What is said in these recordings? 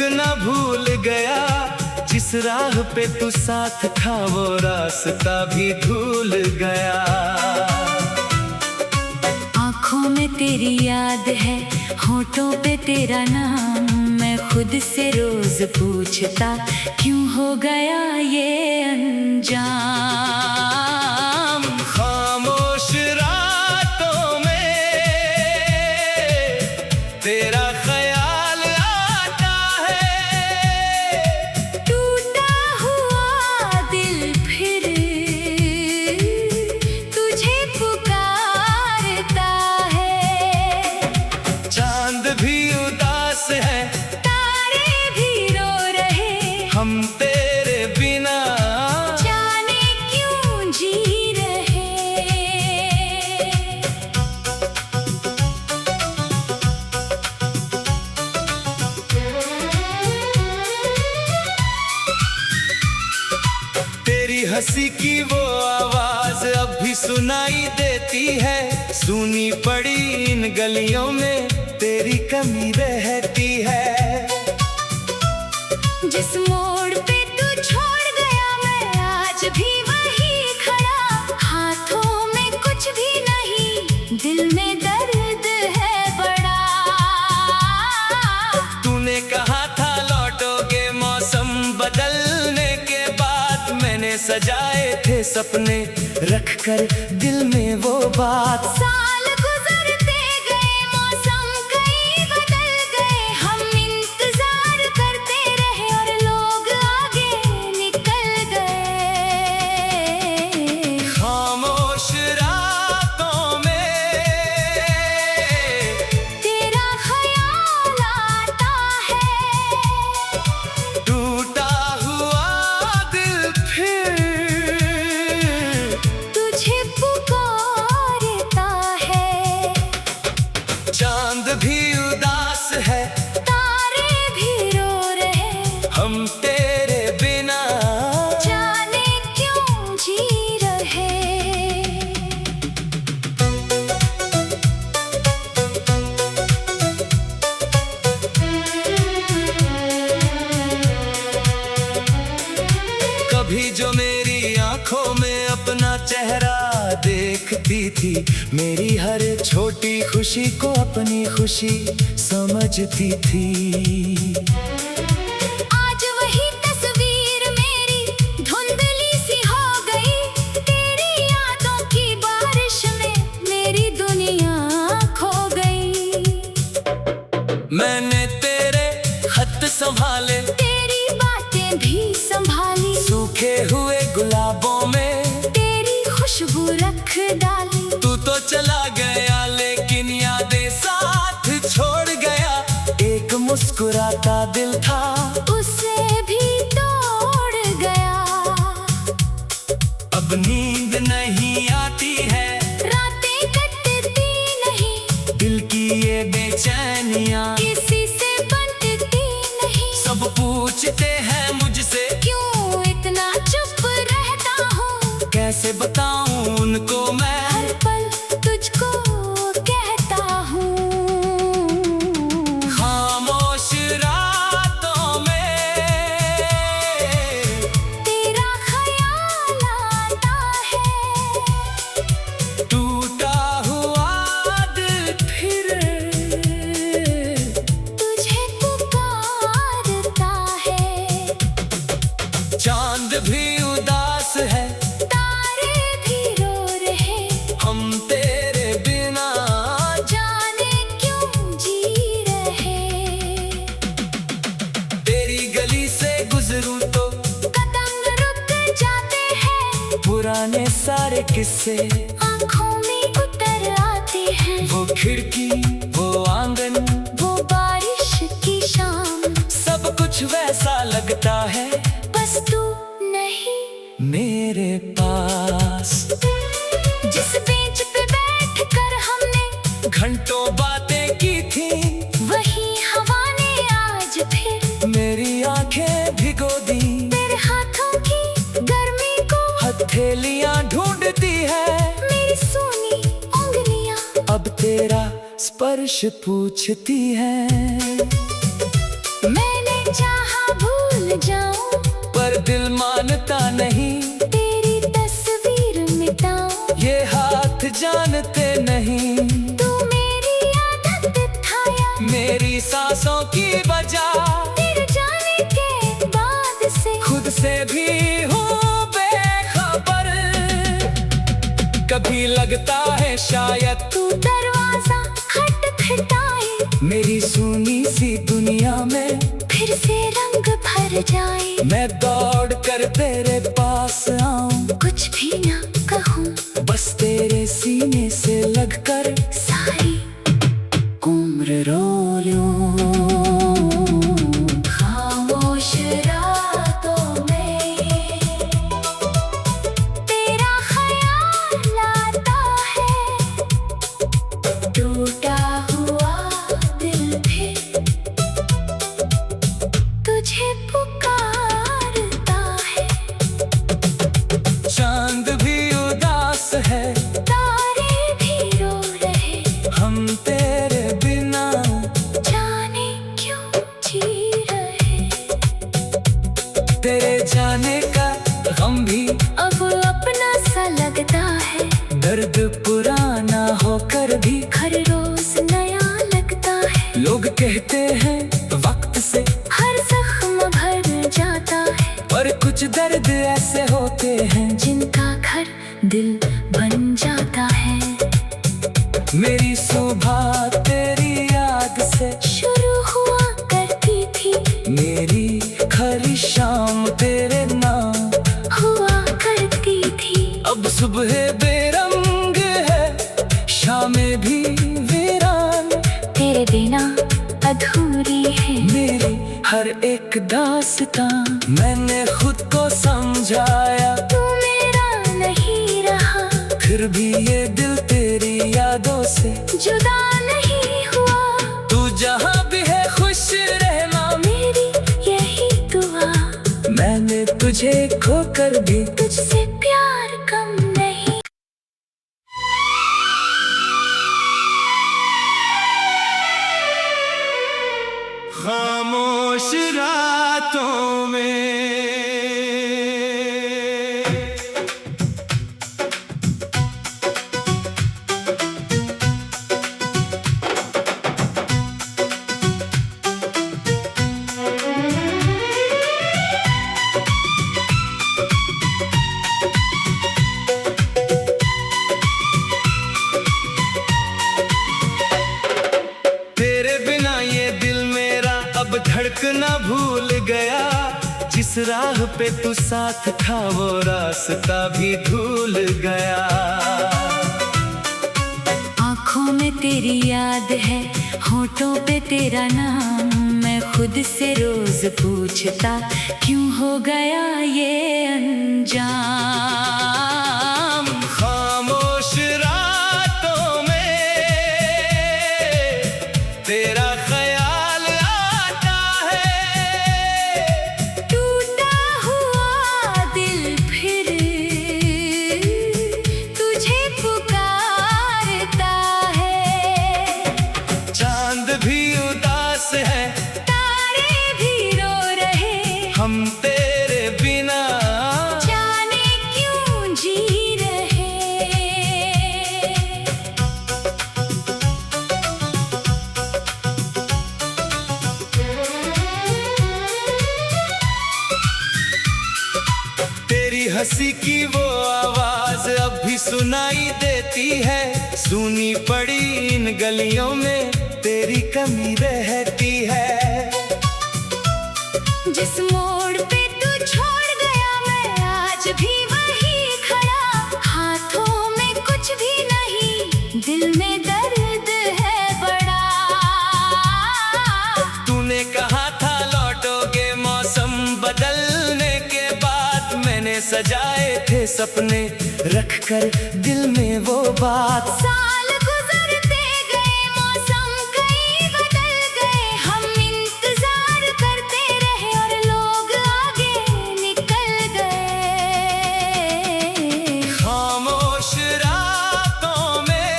ना भूल गया, जिस राह पे तू साथ था वो रास्ता भी भूल गया। आँखों में तेरी याद है, होठों पे तेरा नाम, मैं खुद से रोज पूछता क्यों हो गया ये अंजाम। खामोश रातों में तेरा ख्याल आता है, टूटा हुआ दिल फिर तुझे पुकारता है। चांद भी उदास है, तारे भी रो रहे, हम तेरे बिना जाने क्यों जी रहे। तेरी हंसी की वो आवाज अब भी सुनाई देती है, सुनी पड़ी इन गलियों में तेरी कमी रहती है। जिस मोड़ पे तू छोड़ गया मैं आज भी वही खड़ा, हाथों में कुछ भी नहीं, दिल में दर्द है बड़ा। तूने कहा था लौटोगे मौसम बदलने के बाद, मैंने सजाए थे सपने रख कर दिल में वो बात। साल गुजरते गए, मौसम कई बदल गए, हम इंतजार करते रहे और लोग आगे निकल गए। खामोश रातों में तेरा ख्याल आता है, टूटा हुआ दिल फिर तुझे पुकारता है। चांद भी उदास है, तारे भी रो रहे, हम तेरे बिना जाने क्यों जी रहे। कभी जो मेरी आंखों में अपना चेहरा देखती थी, मेरी हर छोटी खुशी को अपनी खुशी समझती थी। आज वही तस्वीर मेरी धुंधली सी हो गई, तेरी यादों की बारिश में मेरी दुनिया खो गई। मैंने तेरे खत संभाले, तेरी बातें भी संभाली, सूखे हुए गुलाबों में तेरी खुशबू रख डाली। तू तो चला गया लेकिन यादें साथ छोड़ गया, एक मुस्कुराता दिल था उसे भी तोड़ गया। अब नींद नहीं आती है, रातें कटती नहीं, दिल की ये बेचैनियां किसी से बनती नहीं। सब पूछते हैं मुझसे क्यों इतना चुप रहता हूँ, कैसे बताऊं उनको मैं, हर पल तुझको कहता हूँ। खामोश रातों में तेरा ख्याल आता है, टूटा हुआ दिल फिर तुझे पुकारता है। चांद भी उदास है, तारे भी रो रहे, हम तेरे बिना जाने क्यों जी रहे। तेरी गली से गुजरूं तो कदम रुक जाते हैं, पुराने सारे किस्से आँखों में उतर आते हैं। वो खिड़की वो आंगन वो बारिश की शाम, सब कुछ वैसा लगता है बस तू नहीं मेरे पास। जिस बेंच पे बैठ कर हमने घंटों बातें की थी, वही हवा ने आज फिर मेरी आंखें भिगो दी, तेरे हाथों की गर्मी को हथेलियां ढूंढती है, मेरी सूनी उंगलियां अब तेरा स्पर्श पूछती है। मैंने चाहा भूल जाऊं, पर दिल मानता नहीं। तेरी तस्वीर मिटाऊं, ये हाथ जानते नहीं। तू मेरी आदत था या मेरी सांसों की वजह, तेरे जाने के बाद से खुद से भी हूँ बेखबर। कभी लगता है शायद तू दरवाजा खटखटाए, मेरी सुनी सी दुनिया में फिर से रंग भर जाए। मैं दौड़ कर तेरे पास आऊं, कुछ भी ना कहूँ, बस तेरे सीने से लगकर सारी उम्र रो लूं। खामोश रातों में तेरा ख्याल आता है, टूटा हुआ दिल फिर तुझे पुकारता है। चांद भी उदास है, तारे भी रो रहे, हम तेरे बिना जाने क्यों जी रहे। तेरे जाने का गम भी अब अपना सा लगता है, दर्द पुराना होकर भी हर रोज नया लगता है। लोग कहते हैं वक्त से हर जख्म भर जाता है, पर कुछ दर्द ऐसे होते हैं जिनका घर दिल बन जाता है। मेरी सुबह तेरी याद से शुरू हुआ करती थी, मेरी खरी शाम तेरे नाम हुआ करती थी। अब सुबह बेरंग है, शामें भी वीरान। तेरे बिना अधूरी है मेरी हर एक दास्तां, मैंने खुद को समझाया, तू मेरा नहीं रहा, फिर भी ये दिल तेरी यादों से जुदा नहीं हुआ। तू जहाँ भी है खुश रहना, मेरी यही दुआ, मैंने तुझे खोकर भी तुझसे प्यार कम नहीं। खामोश रातों में तेरे बिना ये दिल मेरा अब धड़कना भूल गया। जिस राह पे तू साथ था वो रास्ता भी भूल गया। आँखों में तेरी याद है, होठों पे तेरा नाम, मैं खुद से रोज पूछता क्यों हो गया ये अंजाम। खामोश रातों में तेरा ख्याल आता है, टूटा हुआ दिल फिर तुझे पुकारता है। चांद भी उदास है, तारे भी रो रहे, हम तेरे बिना जाने क्यों जी रहे। तेरी हंसी की वो आवाज अब भी सुनाई देती है। सुनी पड़ी इन गलियों में तेरी कमी रहती है। जिस मोड़ पे तू छोड़ गया मैं आज भी वहीं खड़ा, हाथों में कुछ भी नहीं, दिल में दर्द है बड़ा। तूने कहा था लौटोगे मौसम बदलने के बाद, मैंने सजाए थे सपने रख कर दिल में वो बात। साल गुजरते गए, मौसम कई बदल गए, हम इंतजार करते रहे और लोग आगे निकल गए। खामोश रातों में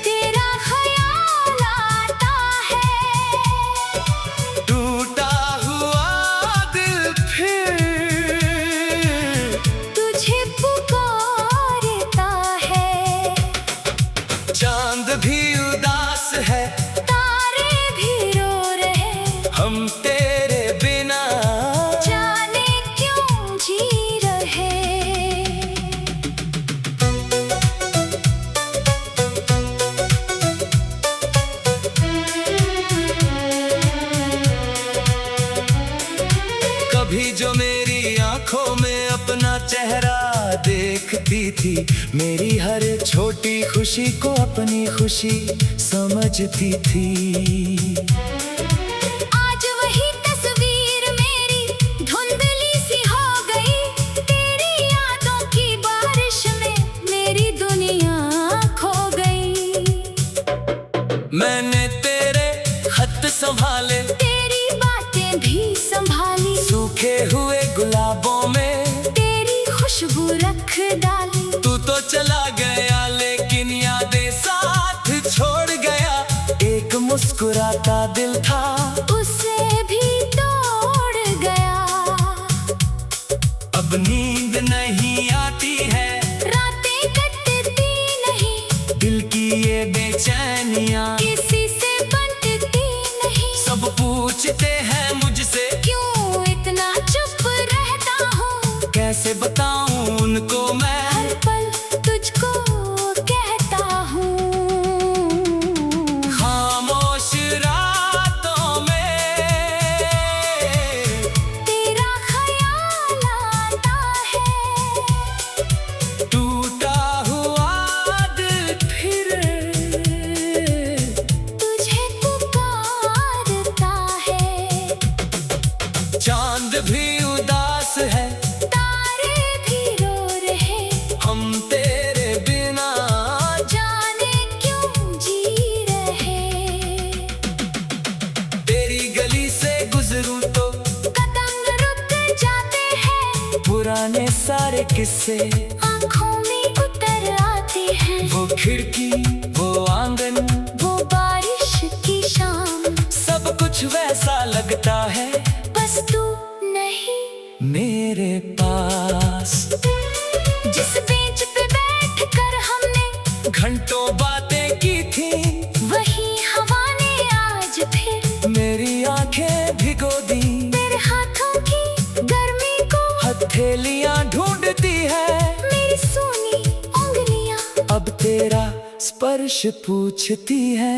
तेरा ख्याल आता है, चेहरा देखती थी, मेरी हर छोटी खुशी को अपनी खुशी समझती थी। आज वही तस्वीर मेरी धुंधली सी हो गई, तेरी यादों की बारिश में मेरी दुनिया खो गई। मैंने तेरे खत संभाले, तेरी बातें भी संभाली, सूखे हुए गुलाबों में तेरी खुशबू रख डाली। तू तो चला गया लेकिन यादें साथ छोड़ गया, एक मुस्कुराता दिल था उसे भी तोड़ गया। अब नींद नहीं आती है, रातें कटती नहीं, दिल की ये बेचैनियां किसी से बंटती नहीं। सब पूछते हैं मुझसे क्यों इतना चुप रहता हूँ, कैसे बताऊं उनको मैं, हर पल तुझको कहता हूँ। खामोश रातों में तेरा ख्याल आता है, टूटा हुआ दिल फिर तुझे पुकारता है। चांद भी उदास है, तारे भी रो रहे, हम तेरे बिना जाने क्यों जी रहे। तेरी गली से गुजरूं तो कदम रुक जाते हैं, पुराने सारे किस्से आँखों में उतर आते हैं। वो खिड़की वो आंगन वो बारिश की शाम, सब कुछ वैसा लगता है बस तू नहीं। मेरे पास जिस बेंच पे बैठ कर हमने घंटों बातें की थी, वही हवा ने आज फिर मेरी आंखें भिगो दी, तेरे हाथों की गर्मी को हथेलियां ढूंढती है, मेरी सूनी उंगलियां अब तेरा स्पर्श पूछती है।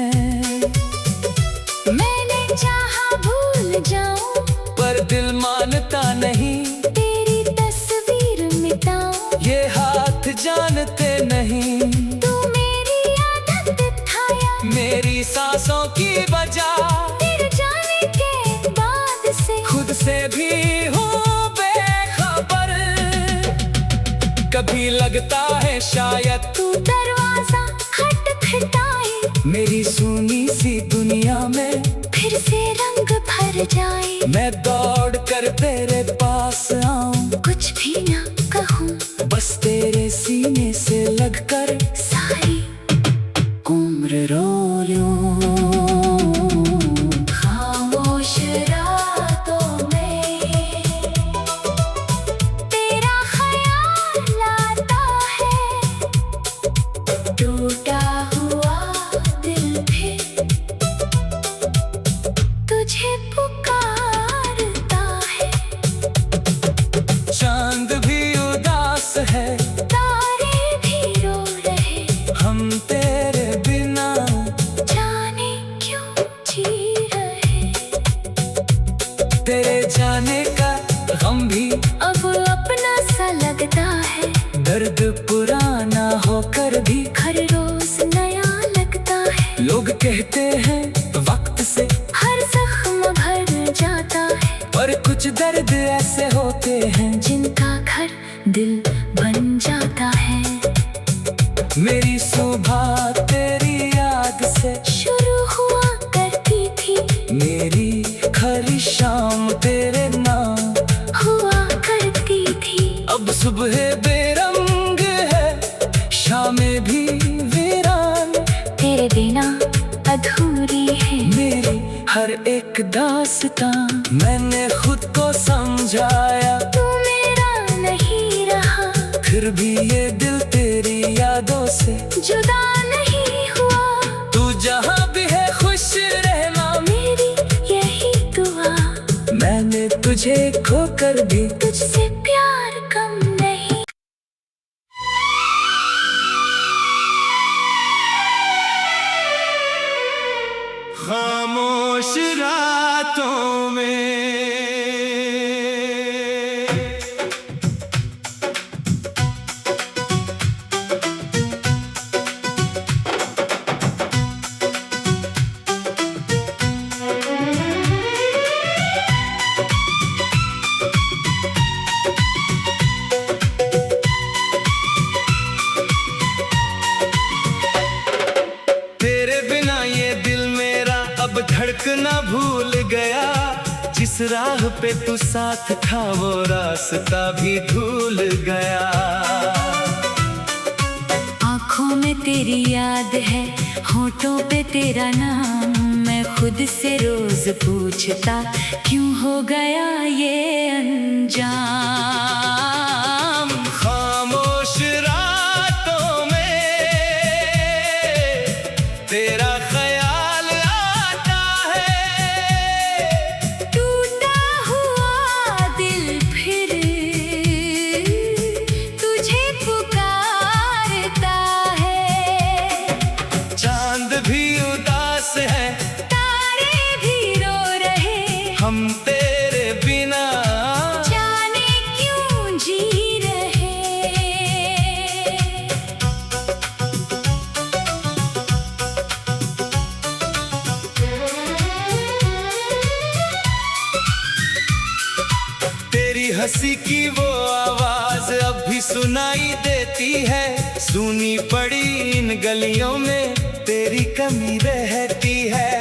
मैंने चाहा भूल जाऊं, पर दिल मानता नहीं, तेरी तस्वीर मिटाऊं। ये हाथ जानते नहीं, तू मेरी आदत था या मेरी सांसों की वजह, तेरे जाने के बाद से खुद से भी हूँ बेखबर। कभी लगता है शायद तू दरवाजा खटखटाए, मेरी सुनी सी दुनिया में फिर से रंग भर जाए। मैं दौड़ कर तेरे पास आऊं, कुछ भी ना कहूँ, बस तेरे सीने से लगकर सारी उम्र रो लूं। खामोश रातों में तेरा ख्याल आता है, टूटा हुआ दिल फिर तुझे पुकारता है। चांद भी उदास है, तारे भी रो रहे, हम तेरे बिना जाने क्यों जी रहे। तेरे जाने का गम भी अब अपना सा लगता है, दर्द पुराना होकर भी हर रोज नया लगता है। लोग कहते हैं वक्त से हर जख्म भर जाता है, पर कुछ दर्द ऐसे होते हैं जिनका घर दिल बन जाता है। मेरी सुबह तेरी याद से शुरू हुआ करती थी, मेरी हर शाम तेरे नाम हुआ करती थी। अब सुबह बेरंग है, शामें भी वीरान, तेरे बिना अधूरी है मेरी हर एक दास्तां। मैंने खुद को समझाया, तू मेरा नहीं रहा, फिर भी ये दिल तेरी यादों से जुदा नहीं हुआ। तू जहाँ भी है खुश रहना, मेरी यही दुआ, मैंने तुझे खोकर भी तुझसे प्यार कम नहीं। खामोश रातों में तक ना भूल गया, जिस राह पे तू साथ था वो रास्ता भी भूल गया। आँखों में तेरी याद है, होठों पे तेरा नाम, मैं खुद से रोज पूछता क्यों हो गया ये अंजाम। खामोश रातों में तेरा ख्याल आता है, टूटा हुआ दिल फिर तुझे पुकारता है। चांद भी उदास है, तारे भी रो रहे, हम तेरे बिना जाने क्यों जी रहे। तेरी हंसी की वो आवाज अब भी सुनाई देती है, सुनी पड़ी इन गलियों में तेरी कमी रहती है।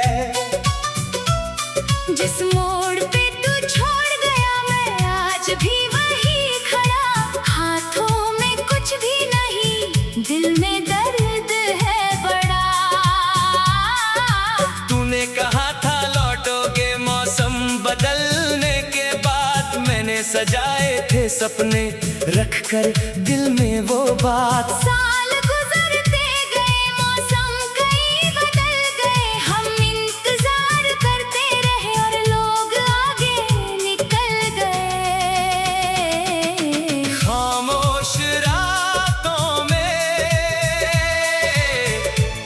जिस मोड़ पे तू छोड़ गया मैं आज भी वही खड़ा, हाथों में कुछ भी नहीं, दिल में दर्द है बड़ा। तूने कहा था लौटोगे मौसम बदलने के बाद, मैंने सजाए थे सपने रख कर दिल में वो बात। साल गुजरते गए, मौसम कई बदल गए, हम इंतजार करते रहे और लोग आगे निकल गए। खामोश रातों में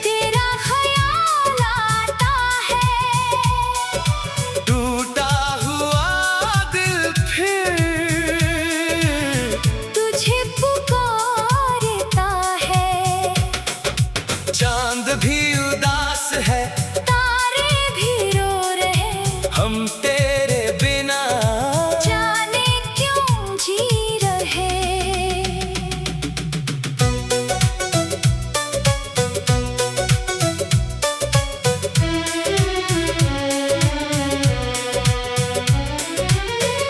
तेरा ख्याल आता है, टूटा हुआ दिल फिर तुझे पुकारता है। चांद भी उदास है, तारे भी रो रहे, हम तेरे बिना जाने क्यों जी रहे।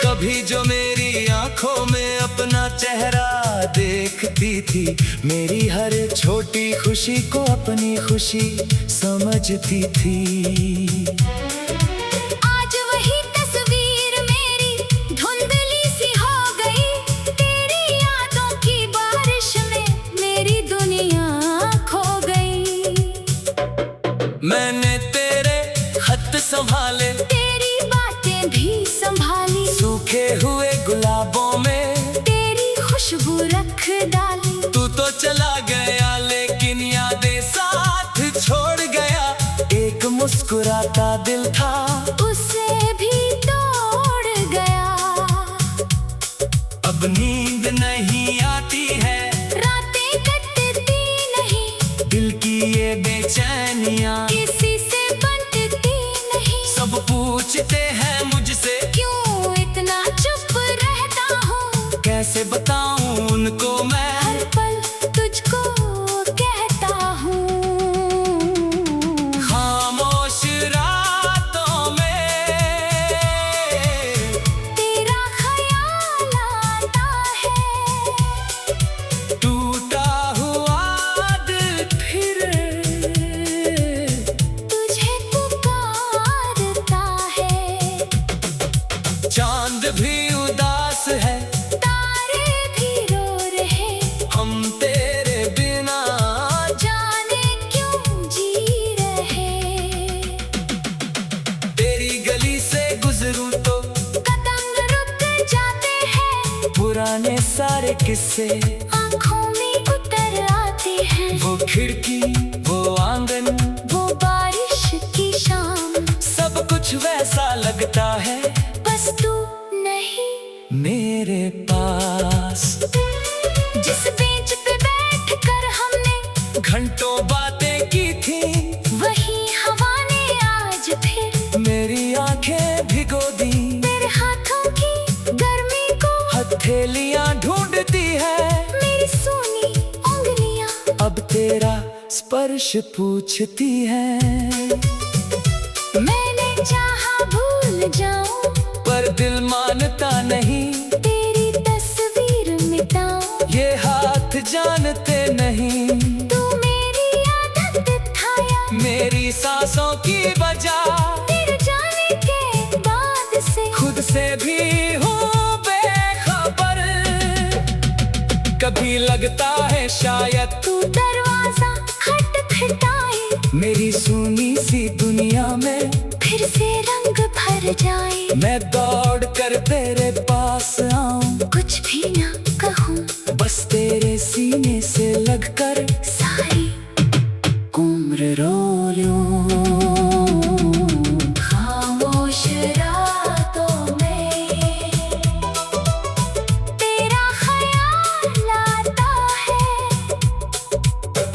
कभी जो मेरी आंखों में अपना चेहरा देखती थी, मेरी हर छोटी खुशी को अपनी खुशी समझती थी। आज वही तस्वीर मेरी धुंधली सी हो गई, तेरी यादों की बारिश में मेरी दुनिया खो गई। मैंने तेरे खत संभाले, तेरी बातें भी संभाली, सूखे हुए गुलाबों में तेरी खुशबू रख डाली। तू तो चला गया लेकिन यादें साथ छोड़ गया, एक मुस्कुराता दिल था उसे भी तोड़ गया। अब नींद नहीं आती है, रातें कटती नहीं, दिल की ये बेचैनियां किसी से बंटती नहीं। सब पूछते हैं मुझसे क्यों इतना चुप रहता हूँ, कैसे बताऊं उनको मैं, हर पल तुझको कहता हूँ। खामोश रातों में तेरा ख्याल आता है, टूटा हुआ दिल फिर तुझे पुकारता है। चांद भी उदास है, तारे भी रो रहे, हम तेरे बिना जाने क्यों जी रहे। तेरी गली से गुजरूं तो कदम रुक जाते हैं, पुराने सारे किस्से आँखों में उतर आते हैं। वो खिड़की वो आंगन वो बारिश की शाम, सब कुछ वैसा लगता है बस तू नहीं मेरे पास। जिस बेंच पे बैठ कर हमने घंटों बातें की थी, वही हवा ने आज फिर मेरी आंखें भिगो दी, तेरे हाथों की गर्मी को हथेलियां ढूंढती है, मेरी सूनी उंगलियां अब तेरा स्पर्श पूछती है। मैंने चाहा भूल जाऊं, पर दिल मानता नहीं। तेरी तस्वीर मिटाऊं, ये हाथ जानते नहीं। तू मेरी आदत था या मेरी सांसों की वजह, तेरे जाने के बाद से खुद से भी हूँ बेखबर। कभी लगता है शायद तू दरवाजा खटखटाए, मेरी सुनी सी दुनिया में फिर से रंग भर जाए। मैं दौड़ कर तेरे पास आऊं, कुछ भी ना कहूँ, बस तेरे सीने से लगकर सारी उम्र रो लूं। खामोश रातों में तेरा ख्याल आता है,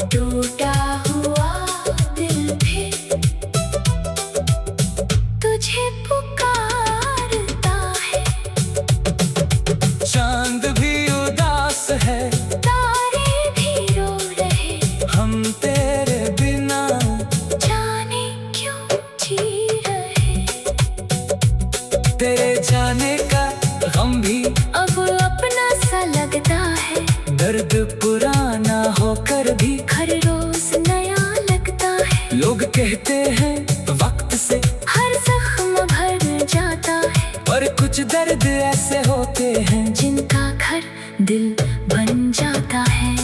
टूटा हुआ दिल फिर तुझे पुकारता है। चांद भी उदास है, तारे भी रो रहे, हम तेरे बिना जाने क्यों जी रहे। तेरे जाने का गम भी अब अपना सा लगता है, दर्द पुराना होकर भी हर रोज नया लगता है। लोग कहते हैं वक्त से हर जख्म भर जाता है, पर कुछ दर्द ऐसे होते हैं जिनका घर दिल बन जाता है।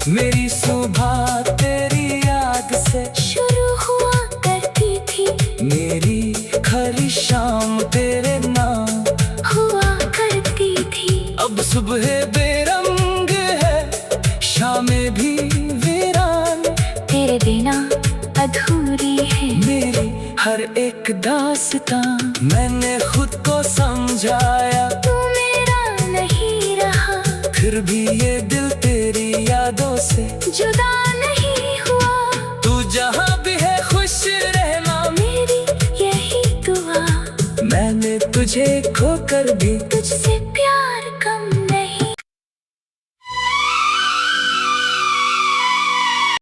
मेरी सुबह तेरी याद से शुरू हुआ करती थी, मेरी हर शाम तेरे नाम हुआ करती थी। अब सुबह बेरंग है, शामें भी वीरान। तेरे बिना अधूरी है मेरी हर एक दास्तां, मैंने खुद को समझाया, तू मेरा नहीं रहा, फिर भी ये दिल तेरी यादों से जुदा नहीं हुआ। तू जहाँ भी है खुश रहना, मेरी यही दुआ, मैंने तुझे खोकर भी